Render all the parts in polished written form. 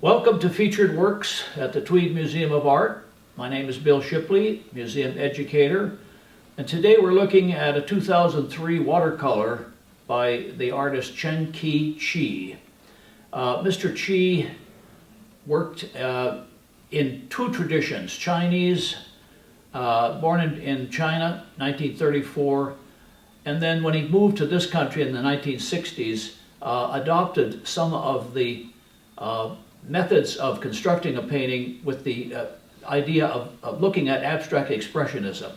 Welcome to Featured Works at the Tweed Museum of Art. My name is Bill Shipley, museum educator, and today we're looking at a 2003 watercolor by the artist Cheng-Khee Chee. Mr. Chee worked in two traditions: Chinese, born in China, 1934, and then when he moved to this country in the 1960s, adopted some of the methods of constructing a painting with the idea of looking at abstract expressionism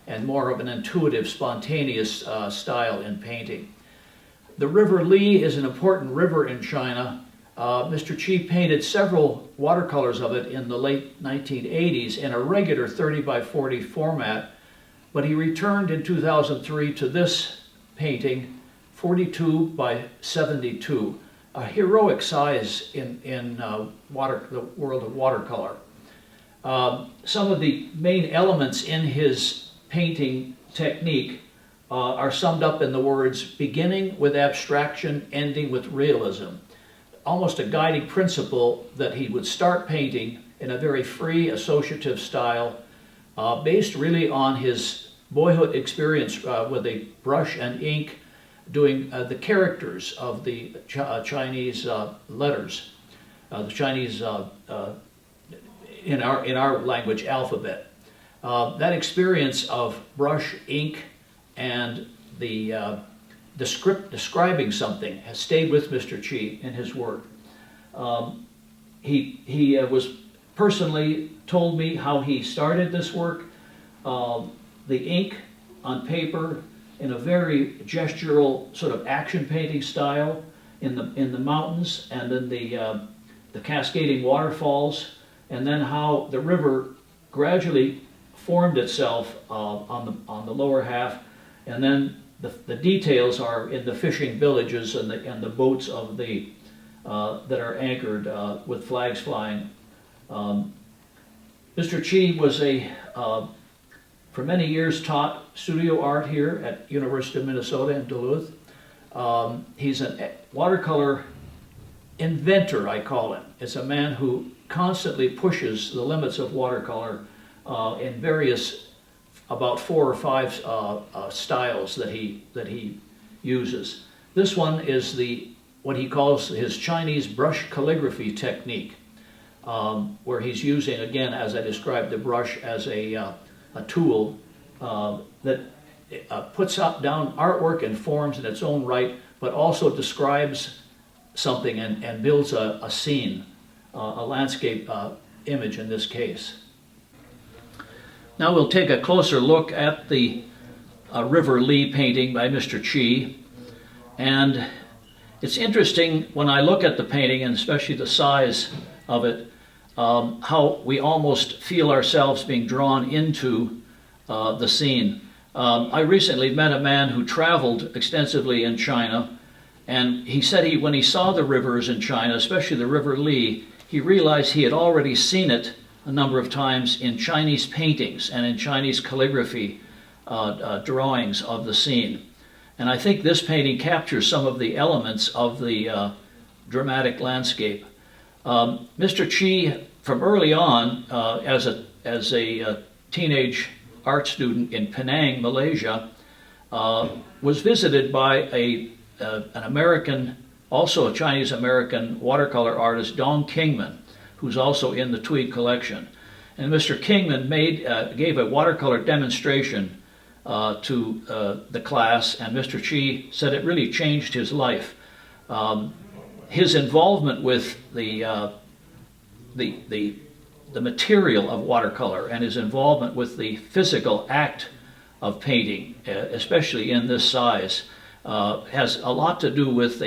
and more of an intuitive, spontaneous style in painting. The River Li is an important river in China. Mr. Chee painted several watercolors of it in the late 1980s in a regular 30 by 40 format, but he returned in 2003 to this painting, 42 by 72. A heroic size in the world of watercolor. Some of the main elements in his painting technique are summed up in the words beginning with abstraction, ending with realism. Almost a guiding principle that he would start painting in a very free associative style based really on his boyhood experience with a brush and ink, doing the characters of the Chinese letters, the Chinese in our language alphabet. That experience of brush, ink, and the script describing something has stayed with Mr. Chee in his work. He was personally told me how he started this work. The ink on paper in a very gestural sort of action painting style in the mountains and then the cascading waterfalls, and then how the river gradually formed itself on the lower half, and then the details are in the fishing villages and the boats of the that are anchored with flags flying. Mr. Chee was for many years taught studio art here at University of Minnesota in Duluth. He's a watercolor inventor, I call him. It's a man who constantly pushes the limits of watercolor in various, about 4 or 5 styles that he uses. This one is what he calls his Chinese brush calligraphy technique, where he's using, again, as I described, the brush as a tool that puts down artwork and forms in its own right, but also describes something and builds a scene, a landscape image in this case. Now we'll take a closer look at the River Li painting by Mr. Chee. And it's interesting when I look at the painting, and especially the size of it, how we almost feel ourselves being drawn into the scene. I recently met a man who traveled extensively in China, and he said when he saw the rivers in China, especially the River Li, he realized he had already seen it a number of times in Chinese paintings and in Chinese calligraphy drawings of the scene. And I think this painting captures some of the elements of the dramatic landscape. Mr. Chee, from early on, as a teenage art student in Penang, Malaysia, was visited by an American, also a Chinese-American watercolor artist, Dong Kingman, who's also in the Tweed collection. And Mr. Kingman gave a watercolor demonstration to the class, and Mr. Chee said it really changed his life. His involvement with the material of watercolor and his involvement with the physical act of painting, especially in this size, has a lot to do with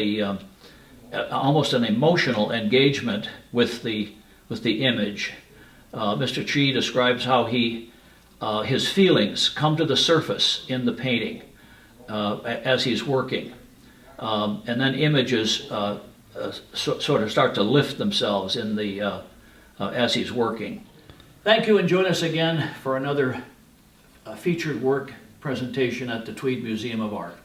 almost an emotional engagement with the image. Mr. Chee describes how his feelings come to the surface in the painting as he's working, and then images sort of start to lift themselves as he's working. Thank you, and join us again for another featured work presentation at the Tweed Museum of Art.